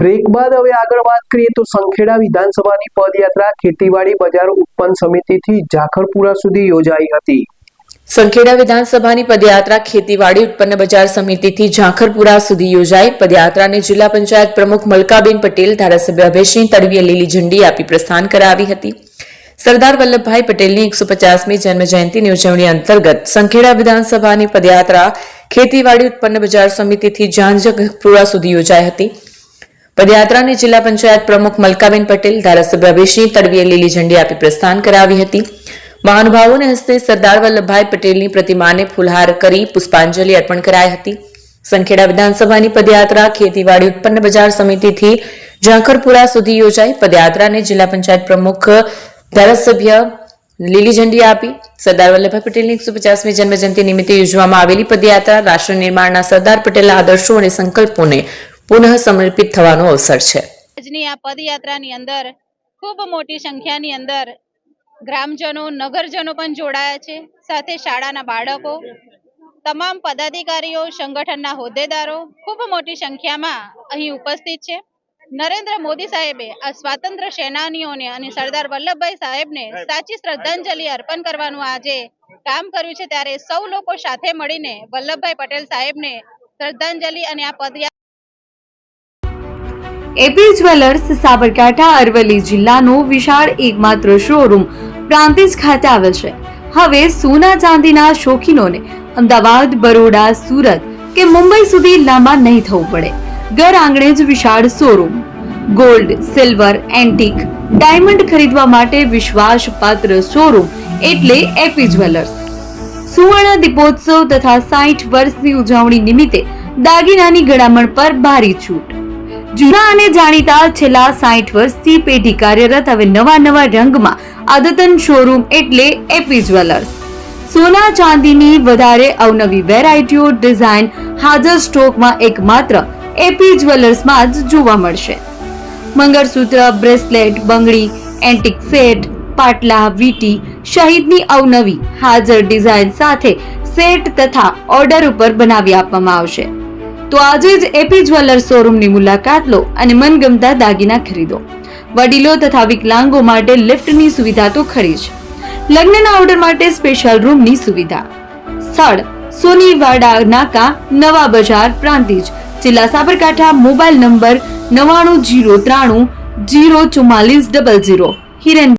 Break બાદ હવે આગળ વાત કરીએ તો સંખેડા વિધાનસભાની પદયાત્રા ખેતીવાડી બજાર ઉત્પન્ન સમિતિથી ઝાખરપુરા સુધી યોજાઈ હતી। સંખેડા વિધાનસભાની પદયાત્રા ખેતીવાડી ઉત્પન્ન બજાર સમિતિથી ઝાખરપુરા સુધી યોજાઈ। પદયાત્રાને જિલ્લા પંચાયત પ્રમુખ મલકાબેન પટેલ, ધારાસભ્ય અભયસિંહ તડવીએ લીલી ઝંડી આપી પ્રસ્થાન કરાવી હતી। સરદાર વલ્લભભાઈ પટેલની 150મી જન્મ જયંતિની ઉજવણી અંતર્ગત સંખેડા વિધાનસભાની પદયાત્રા ખેતીવાડી ઉત્પન્ન બજાર સમિતિથી ઝાખરપુરા સુધી યોજાઈ હતી। પદયાત્રાને જિલ્લા પંચાયત પ્રમુખ મલકાબેન પટેલ, ધારાસભ્ય અભયસિંહ તડવીએ લીલી ઝંડી આપી પ્રસ્થાન કરાવી હતી। મહાનુભાવોને હસ્તે સરદાર વલ્લભભાઈ પટેલની પ્રતિમાને ફૂલહાર કરી પુષ્પાંજલિ અર્પણ કરાઈ હતી। સંખેડા વિધાનસભાની પદયાત્રા ખેતીવાડી ઉત્પન્ન બજાર સમિતિથી ઝાખરપુરા સુધી યોજાઈ। પદયાત્રાને જિલ્લા પંચાયત પ્રમુખ, ધારાસભ્ય લીલી ઝંડી આપી। સરદાર વલ્લભભાઈ પટેલની 150મી જન્મજયંતિ નિમિત્તે યોજવામાં આવેલી પદયાત્રા રાષ્ટ્ર નિર્માણના સરદાર પટેલના આદર્શો અને સંકલ્પોને પુનઃ સમર્પિત થવાનો અવસર છે। આજની આ પદયાત્રાની અંદર ખૂબ મોટી સંખ્યાની અંદર ગ્રામજનો, નગરજનો પણ જોડાયા છે, સાથે શાળાના બાળકો, તમામ પદાધિકારીઓ, સંગઠનના હોદ્દેદારો ખૂબ મોટી સંખ્યામાં અહીં ઉપસ્થિત છે। નરેન્દ્ર મોદી સાહેબે આ સ્વાતંત્ર્ય સેનાનીઓને અને સરદાર વલ્લભભાઈ સાહેબને સાચી શ્રદ્ધાંજલિ અર્પણ કરવાનું આજે કામ કર્યું છે, ત્યારે સૌ લોકો સાથે મળીને વલ્લભભાઈ પટેલ સાહેબને શ્રદ્ધાંજલિ અને આ પદયાત્રા એપી જ્વેલર્સ સાબરકાંઠા અરવલ્લી જિલ્લાનો વિશાળ એકમાત્ર શોરૂમ પ્રાંતિજ ખાતે આવેલ છે। હવે સોના ચાંદીના શોખીનોને અમદાવાદ, બરોડા, સુરત કે મુંબઈ સુધી લાંબા નહીં થવું પડે। ઘર આંગણે જ વિશાળ showroom. Gold, silver, antique, diamond ખરીદવા માટે વિશ્વાસપાત્ર શોરૂમ એટલે એપી જ્વેલર્સ। સુવર્ણ દીપોત્સવ તથા 60 વર્ષની ઉજવણી નિમિત્તે દાગીનાની ગળામણ પર ભારી છૂટ। જૂના અને જાણીતા છેલ્લા 60 વર્ષથી પેઢી કાર્યરત હવે નવા રંગમાં અદ્યતન શોરૂમ એટલે એપી જ્વેલર્સ। સોના ચાંદીની વધારે અવનવી વેરાયટીઓ, ડિઝાઇન હાજર સ્ટોકમાં એકમાત્ર એપી જ્વેલર્સમાં જ જોવા મળશે। મંગળસૂત્ર, બ્રેસલેટ, બંગડી, એન્ટિક સેટ, પાટલા, વીટી સહિતની અવનવી હાજર ડિઝાઇન સાથે સેટ તથા ઓર્ડર ઉપર બનાવી આપવામાં આવશે। તો આજે જ એપી જ્વેલર્સ શોરૂમની મુલાકાત લો અને મનગમતા દાગીના ખરીદો। વડીલો તથા વિકલાંગો માટે લિફ્ટની સુવિધા તો ખરી જ, લગ્નના ઓર્ડર માટે સ્પેશિયલ રૂમની સુવિધા। સ્થળ સોનીવાડા નાકા, નવા બજાર, પ્રાંતિજ, જિલ્લા સાબરકાંઠા। Mobile number 9903 04400। હિરેન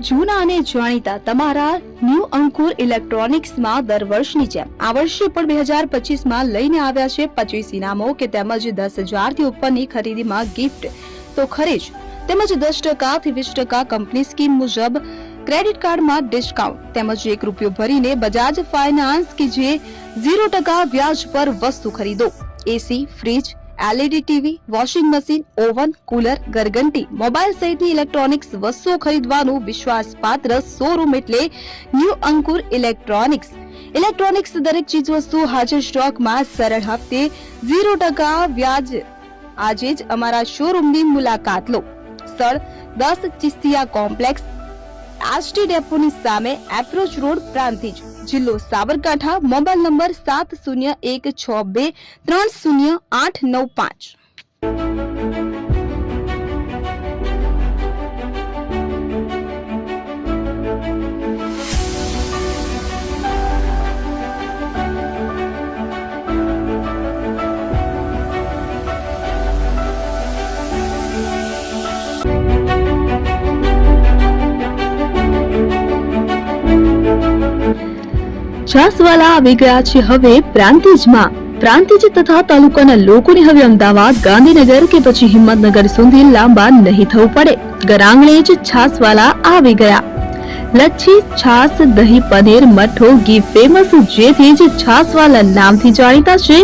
જૂના અને જાણીતા તમારા ન્યૂ અંકુર ઇલેક્ટ્રોનિક્સમાં દર વર્ષની જેમ આ વર્ષે પણ 2025માં લઈને આવ્યા છે 25 ઇનામો કે તેમજ 10,000 થી ઉપરની ખરીદીમાં ગિફ્ટ તો ખરી જ, તેમજ 10% થી 20% કંપની સ્કીમ મુજબ ક્રેડિટ કાર્ડમાં ડિસ્કાઉન્ટ, તેમજ 1 રૂપિયો ભરીને બજાજ ફાઇનાન્સ કે જે 0% વ્યાજ પર વસ્તુ ખરીદો। AC, fridge, LED TV, washing machine, oven, cooler, ગરગંટી, મોબાઈલ સહિતની ઇલેક્ટ્રોનિક્સ વસ્તુઓ ખરીદવાનું વિશ્વાસપાત્ર શોરૂમ એટલે ન્યૂ અંકુર ઇલેક્ટ્રોનિક્સ। ઇલેક્ટ્રોનિક્સ દરેક ચીજ વસ્તુ હાજર સ્ટોકમાં, સરળ હપ્તે, 0% વ્યાજ। આજે જ અમારા શોરૂમની મુલાકાત લો। સ્થળ 10 ચિસ્તિયા કોમ્પ્લેક્સ, આરટી ડેપોની સામે, એપ્રોચ રોડ, પ્રાંતિજ, જિલ્લો સાબરકાંઠા। Mobile number 7016230895। છાસવાલા આવી ગયા છે હવે પ્રાંતિજમાં। પ્રાંતિજ તથા તાલુકાના લોકોને હવે અમદાવાદ, ગાંધીનગર કે પછી હિંમતનગર સુધી લાંબા નહીં થવું પડે। ઘર આંગણે જ છાસવાલા આવી ગયા। લચ્છી, છાસ, દહીં, પનીર, મઠો, ઘી ફેમસ, જેથી જ છાસવાલા નામથી જાણીતા છે।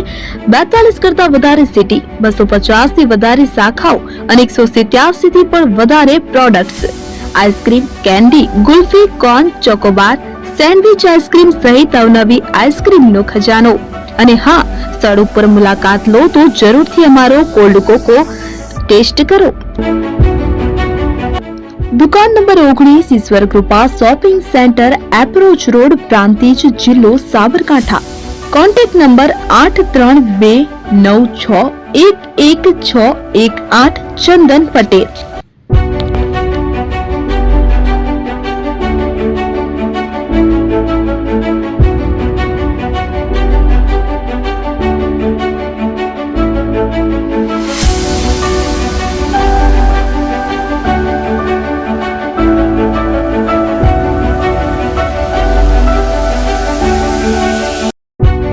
42 કરતા વધારે સિટી, 250 થી વધારે શાખાઓ અને 187 થી પણ વધારે products. Ice cream, candy, kulfi, corn, Chocobar, sandwich ice cream સહિત અવનવી આઈસ્ક્રીમનો ખજાનો। અને હા, સ્થળ ઉપર મુલાકાત લો તો જરૂરથી અમારો કોલ્ડ કોકો ટેસ્ટ કરો। दुकान नंबर 19 ईश्वर कृपा shopping centre approach road Prantij जिल्लो साबरकांठा। કોન્ટેક્ટ નંબર 8329611618 ચંદન પટેલ.